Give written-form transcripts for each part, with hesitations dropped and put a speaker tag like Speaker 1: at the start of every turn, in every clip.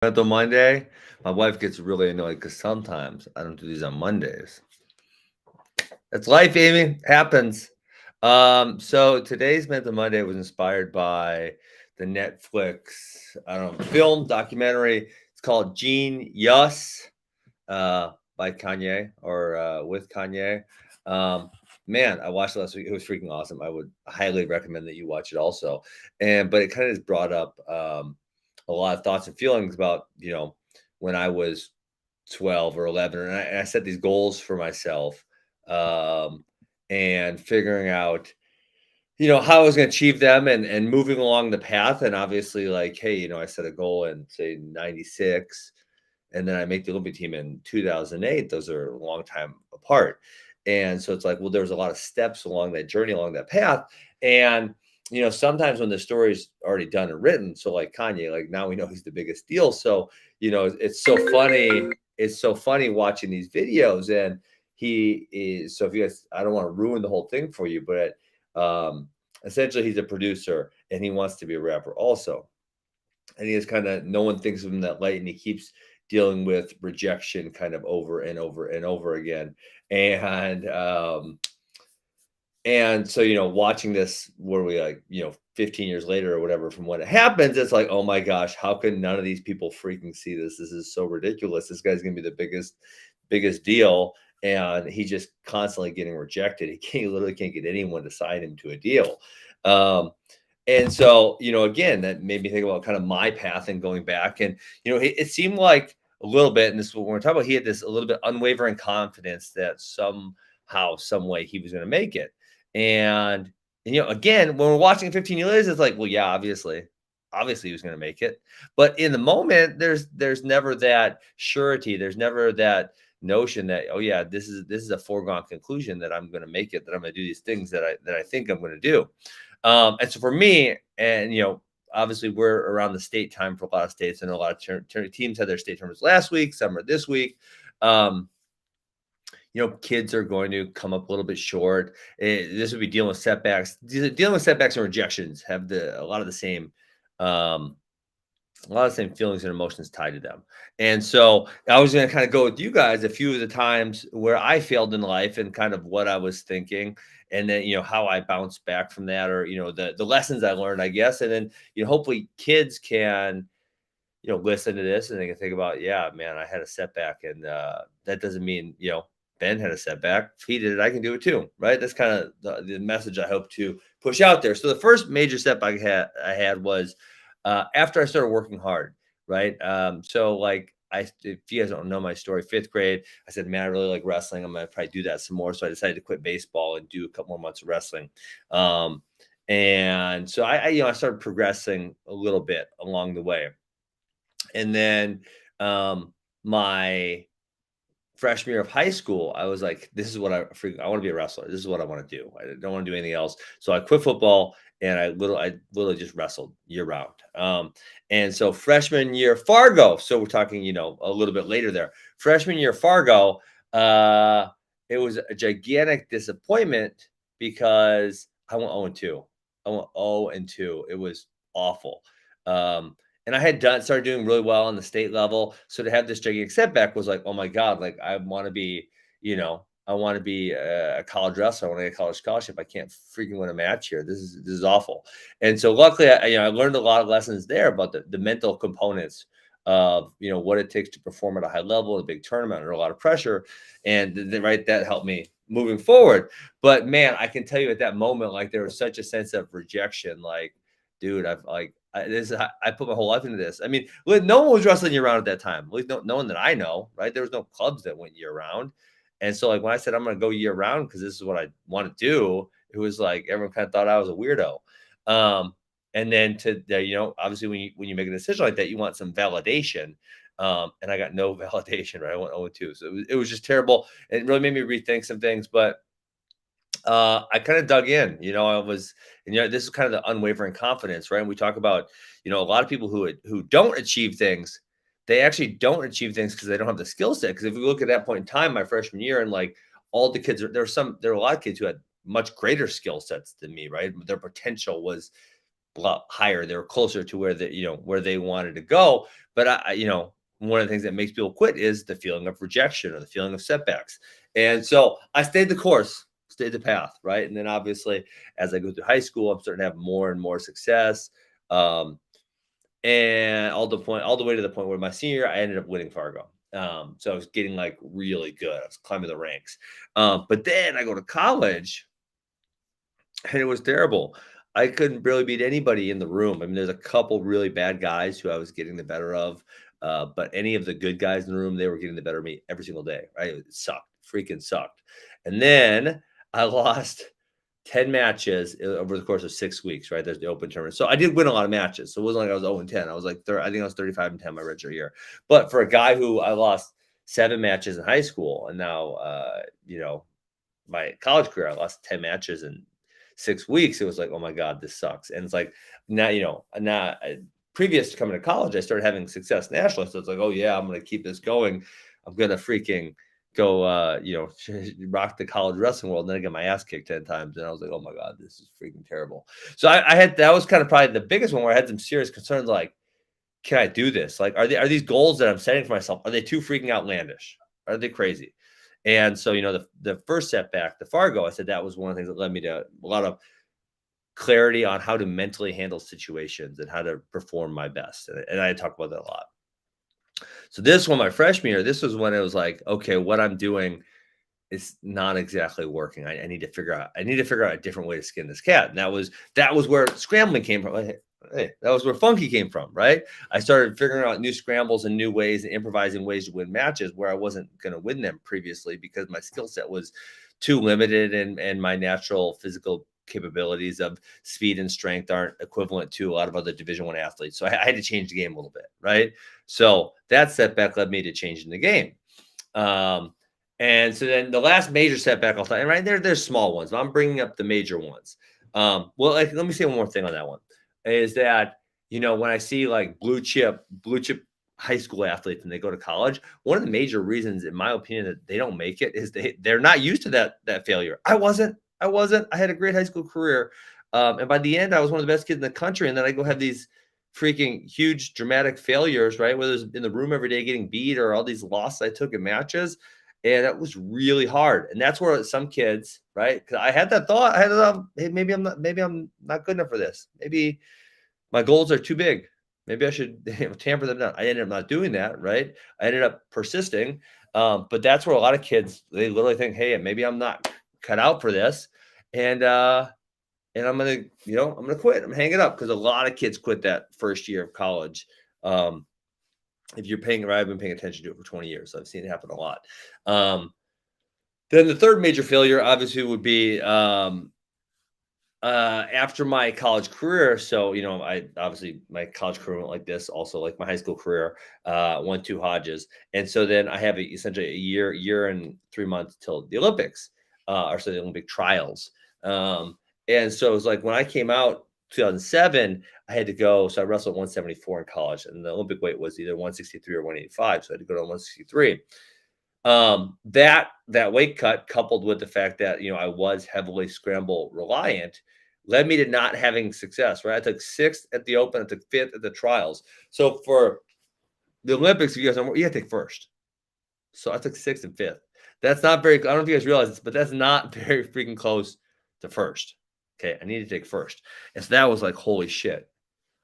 Speaker 1: Mental Monday. My wife gets really annoyed because sometimes I don't do these on Mondays. It's life, Amy. Happens. So today's Mental Monday was inspired by the Netflix, I don't know, film documentary. It's called Genius, by Kanye or with Kanye. Um, man, I watched it last week. It was freaking awesome. I would highly recommend that you watch it also. But it kind of just brought up a lot of thoughts and feelings about when I was 12 or 11, and I set these goals for myself, um, and figuring out how I was going to achieve them and moving along the path. And obviously, like, hey, I set a goal in say 96, and then I make the Olympic team in 2008. Those are a long time apart. And so it's like, well, there was a lot of steps along that journey, along that path. And, sometimes when the story's already done and written, so like Kanye, like now we know he's the biggest deal. So, it's so funny. It's so funny watching these videos. And he is, so if you guys, I don't want to ruin the whole thing for you, but essentially he's a producer and he wants to be a rapper also. And he is kind of, no one thinks of him in that light, and he keeps dealing with rejection kind of over and over and over again. And so, watching this, where we like, 15 years later or whatever from when it happens, it's like, oh my gosh, how can none of these people freaking see this? This is so ridiculous. This guy's gonna be the biggest deal. And he's just constantly getting rejected. He literally can't get anyone to sign him to a deal. And so, again, that made me think about kind of my path and going back. And, it seemed like a little bit, and this is what we're talking about, he had this a little bit unwavering confidence that somehow, some way he was going to make it. And again, when we're watching 15 years, it's like, well, yeah, obviously he was going to make it. But in the moment, there's never that surety. There's never that notion that, oh yeah, this is a foregone conclusion that I'm going to make it, that I'm going to do these things that I think I'm going to do. And so for me, and obviously we're around the state time for a lot of states, and a lot of teams had their state tournaments last week, some are this week. Kids are going to come up a little bit short. This would be dealing with setbacks. Dealing with setbacks and rejections have a lot of the same feelings and emotions tied to them. And so I was going to kind of go with you guys a few of the times where I failed in life and kind of what I was thinking, and then how I bounced back from that, or the lessons I learned, I guess. And then hopefully kids can listen to this and they can think about, yeah, man, I had a setback, and that doesn't mean Ben had a setback. If he did it, I can do it too, right? That's kind of the message I hope to push out there. So the first major setback I had was after I started working hard, right? So like, if you guys don't know my story, 5th grade, I said, man, I really like wrestling. I'm gonna probably do that some more. So I decided to quit baseball and do a couple more months of wrestling. And so I started progressing a little bit along the way. And then my freshman year of high school, I was like, this is what I want to be a wrestler. This is what I want to do. I don't want to do anything else. So I quit football, and I literally just wrestled year round. And so freshman year Fargo, so we're talking, a little bit later there. Freshman year Fargo, it was a gigantic disappointment because I went 0-2. I went 0-2. It was awful. And I had started doing really well on the state level. So to have this gigantic setback was like, oh my God, like I want to be, a college wrestler. I want to get a college scholarship. I can't freaking win a match here. This is awful. And so luckily, I learned a lot of lessons there about the mental components of, what it takes to perform at a high level in a big tournament under a lot of pressure. And that helped me moving forward. But man, I can tell you at that moment, like there was such a sense of rejection. Like, dude, I put my whole life into this. I mean, no one was wrestling year round at that time. At least no one that I know, right? There was no clubs that went year round. And so like when I said I'm going to go year round because this is what I want to do, it was like everyone kind of thought I was a weirdo. And then obviously when you make a decision like that, you want some validation. And I got no validation, right? I went 0-2. So it was just terrible. And it really made me rethink some things. But I kind of dug in, this is kind of the unwavering confidence, right? And we talk about, a lot of people who don't achieve things, they actually don't achieve things because they don't have the skill set. Because if we look at that point in time, my freshman year, and like all the kids, there were a lot of kids who had much greater skill sets than me, right? Their potential was a lot higher. They were closer to where where they wanted to go. But one of the things that makes people quit is the feeling of rejection or the feeling of setbacks. And so I stayed the course, stayed the path, right? And then obviously, as I go through high school, I'm starting to have more and more success. Um, and all the way to the point where my senior year, I ended up winning Fargo. So I was getting like really good. I was climbing the ranks. But then I go to college and it was terrible. I couldn't barely beat anybody in the room. I mean, there's a couple really bad guys who I was getting the better of, but any of the good guys in the room, they were getting the better of me every single day. Right? It sucked, freaking sucked. And then I lost 10 matches over the course of 6 weeks. Right? There's the open tournament, so I did win a lot of matches. So it wasn't like I was 0-10. I was like, I think I was 35-10 my redshirt year. But for a guy who I lost 7 matches in high school, and now my college career, I lost 10 matches in 6 weeks. It was like, oh my God, this sucks. And it's like now, previous to coming to college, I started having success nationally. So it's like, oh yeah, I'm going to keep this going. I'm going to freaking go, rock the college wrestling world. And then I get my ass kicked 10 times. And I was like, oh my God, this is freaking terrible. So that was kind of probably the biggest one where I had some serious concerns. Like, can I do this? Like, are these goals that I'm setting for myself, are they too freaking outlandish? Are they crazy? And so, the first setback, the Fargo, I said that was one of the things that led me to a lot of clarity on how to mentally handle situations and how to perform my best. And I talk about that a lot. So this one, my freshman year, this was when it was like, okay, what I'm doing is not exactly working. I need to figure out a different way to skin this cat. And that was where scrambling came from. Hey, that was where funky came from, right? I started figuring out new scrambles and new ways and improvising ways to win matches where I wasn't going to win them previously because my skill set was too limited and my natural physical capabilities of speed and strength aren't equivalent to a lot of other Division I athletes. So I had to change the game a little bit, right? So that setback led me to changing the game. And so then the last major setback I'll tell you, and right there's small ones, but I'm bringing up the major ones. Let me say one more thing on that one. Is that, when I see like blue chip high school athletes and they go to college, one of the major reasons, in my opinion, that they don't make it is they're not used to that failure. I wasn't. I had a great high school career. And by the end, I was one of the best kids in the country. And then I go have these freaking huge dramatic failures, right? Whether it's in the room every day getting beat or all these losses I took in matches. And it was really hard. And that's where some kids, right? Because I had that thought. I had that, hey, maybe I'm not good enough for this. Maybe my goals are too big. Maybe I should tamper them down. I ended up not doing that, right? I ended up persisting. But that's where a lot of kids, they literally think, hey, maybe I'm not cut out for this. And I'm gonna quit. I'm gonna hang it up, because a lot of kids quit that first year of college. If you're paying, I've been paying attention to it for 20 years. So I've seen it happen a lot. Then the third major failure obviously would be after my college career. So, I obviously, my college career went like this, also like my high school career, won 2 Hodges. And so then I have essentially a year and 3 months till the Olympics, or so the Olympic trials. And so it was like when I came out 2007, I had to go. So I wrestled 174 in college, and the Olympic weight was either 163 or 185. So I had to go to 163. That weight cut, coupled with the fact that, I was heavily scramble reliant, led me to not having success, right? I took 6th at the open, I took 5th at the trials. So for the Olympics, you gotta take 1st. So I took 6th and 5th. That's not very, I don't know if you guys realize this, but that's not very freaking close to 1st. Okay. I need to take 1st. And so that was like, holy shit.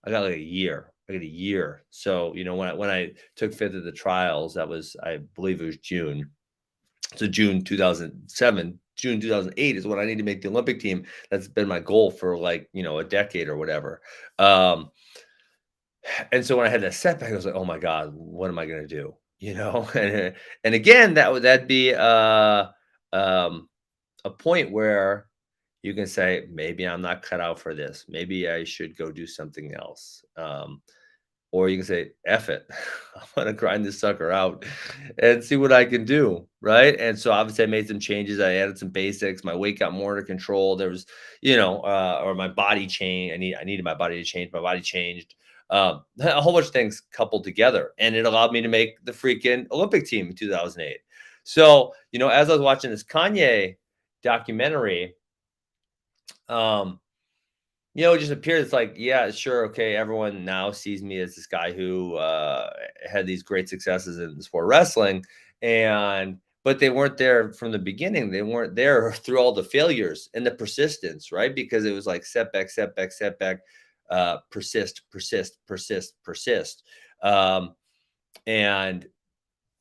Speaker 1: I got like a year. So, when I took 5th at the trials, that was, I believe it was June. So June 2007, June 2008 is when I need to make the Olympic team. That's been my goal for like, a decade or whatever. And so when I had that setback, I was like, oh my God, what am I going to do? And again, that'd be a point where you can say, maybe I'm not cut out for this. Maybe I should go do something else. Or you can say, F it. I'm going to grind this sucker out and see what I can do. Right. And so obviously I made some changes. I added some basics. My weight got more under control. There was, or my body changed. I needed my body to change. My body changed. A whole bunch of things coupled together. And it allowed me to make the freaking Olympic team in 2008. So, as I was watching this Kanye documentary, it just appears like, yeah, sure, okay, everyone now sees me as this guy who had these great successes in sport wrestling, and but they weren't there from the beginning. They weren't there through all the failures and the persistence, right? Because it was like setback, setback, setback, persist, persist, persist, persist. Um, and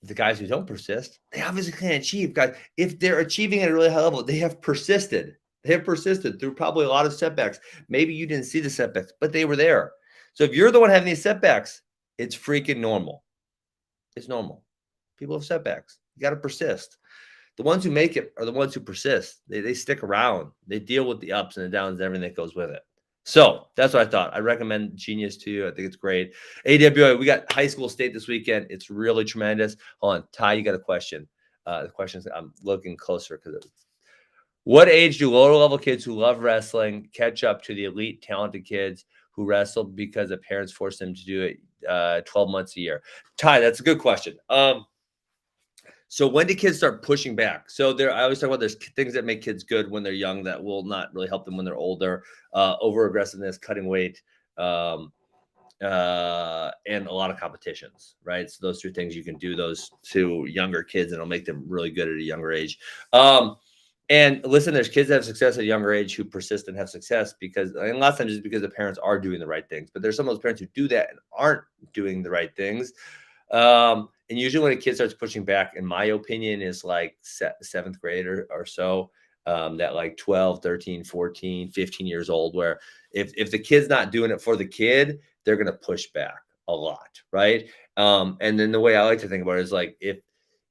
Speaker 1: the guys who don't persist, they obviously can't achieve. Guys, if they're achieving at a really high level, they have persisted. They have persisted through probably a lot of setbacks. Maybe you didn't see the setbacks, but they were there. So if you're the one having these setbacks, it's freaking normal. It's normal. People have setbacks. You got to persist. The ones who make it are the ones who persist. They stick around. They deal with the ups and the downs and everything that goes with it. So that's what I thought. I recommend Genius to you. I think it's great. AWA, we got high school state this weekend. It's really tremendous. Hold on, Ty, you got a question. The question is, I'm looking closer because what age do lower level kids who love wrestling catch up to the elite talented kids who wrestle because their parents force them to do it 12 months a year? Ty, that's a good question. So when do kids start pushing back? So I always talk about there's things that make kids good when they're young that will not really help them when they're older. Over aggressiveness, cutting weight, and a lot of competitions, right? So those 3 things you can do those to younger kids, and it'll make them really good at a younger age. And listen, there's kids that have success at a younger age who persist and have success because, and a lot of times it's because the parents are doing the right things. But there's some of those parents who do that and aren't doing the right things. And usually when a kid starts pushing back, in my opinion, is like 7th grade or so, that like 12, 13, 14, 15 years old, where if the kid's not doing it for the kid, they're going to push back a lot. Right. And then the way I like to think about it is like,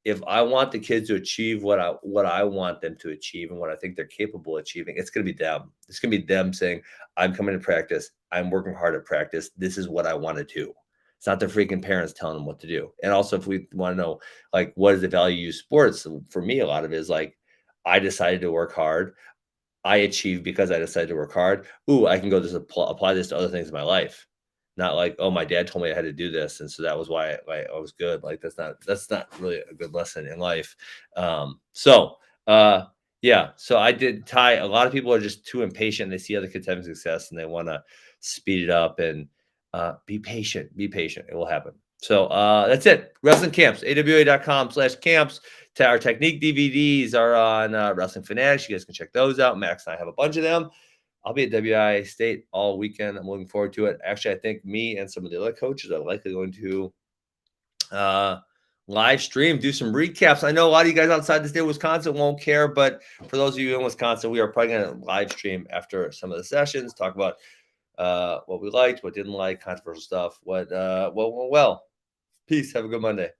Speaker 1: if I want the kids to achieve what I want them to achieve and what I think they're capable of achieving, it's going to be them. It's going to be them saying, I'm coming to practice. I'm working hard at practice. This is what I want to do. It's not the freaking parents telling them what to do. And also, if we want to know, like, what is the value of sports? For me, a lot of it is like, I decided to work hard. I achieved because I decided to work hard. Ooh, I can go just apply this to other things in my life. Not like, oh, my dad told me I had to do this, and so that was why I was good. Like that's not really a good lesson in life. So yeah. So I did Ty. A lot of people are just too impatient. They see other kids having success and they want to speed it up and be patient. Be patient. It will happen. So that's it. Wrestling camps, awa.com/camps. Our technique DVDs are on Wrestling Fanatics. You guys can check those out. Max and I have a bunch of them. I'll be at WI State all weekend. I'm looking forward to it. Actually, I think me and some of the other coaches are likely going to live stream, do some recaps. I know a lot of you guys outside the state of Wisconsin won't care, but for those of you in Wisconsin, we are probably going to live stream after some of the sessions, talk about what we liked, what didn't like, controversial stuff, what went well. Peace. Have a good Monday.